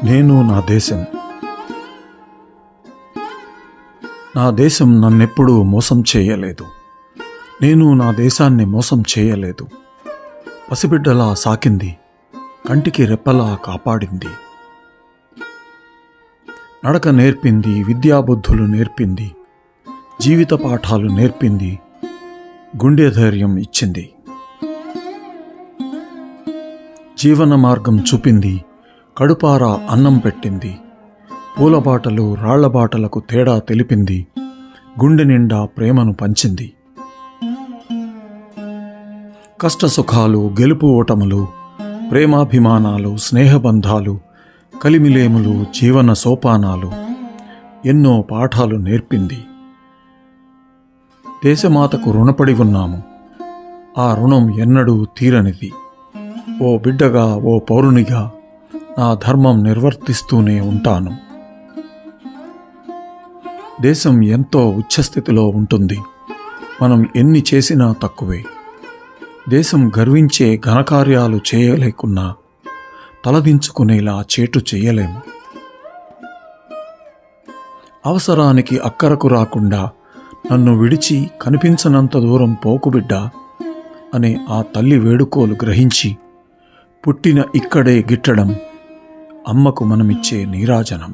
నేను నా దేశం నన్నెప్పుడూ మోసం చేయలేదు. నేను నా దేశాన్ని మోసం చేయలేదు. పసిబిడ్డలా సాకింది, కంటికి రెప్పలా కాపాడింది. నడక నేర్పింది, విద్యాబుద్ధులు నేర్పింది, జీవిత పాఠాలు నేర్పింది, గుండె ధైర్యం ఇచ్చింది. జీవన మార్గం చూపింది, కడుపారా అన్నం పెట్టింది. పూలబాటలు రాళ్లబాటలకు తేడా తెలిపింది, గుండె నిండా ప్రేమను పంచింది. కష్టసుఖాలు, గెలుపు ఓటములు, ప్రేమాభిమానాలు, స్నేహబంధాలు, కలిమిలేములు, జీవన సోపానాలు, ఎన్నో పాఠాలు నేర్పింది. దేశమాతకు రుణపడి ఉన్నాము. ఆ రుణం ఎన్నడూ తీరనిది. ఓ బిడ్డగా, ఓ పౌరునిగా నా ధర్మం నిర్వర్తిస్తూనే ఉంటాను. దేశం ఎంతో ఉచ్చస్థితిలో ఉంటుంది. మనం ఎన్ని చేసినా తక్కువే. దేశం గర్వించే ఘనకార్యాలు చేయలేకున్నా తలదించుకునేలా చేటు చేయలేము. అవసరానికి అక్కరకు రాకుండా నన్ను విడిచి కనిపించనంత దూరం పోకుబిడ్డ అనే ఆ తల్లి వేడుకోలు గ్రహించి పుట్టిన ఇక్కడే గిట్టడం అమ్మకు మనమిచ్చే నీరాజనం.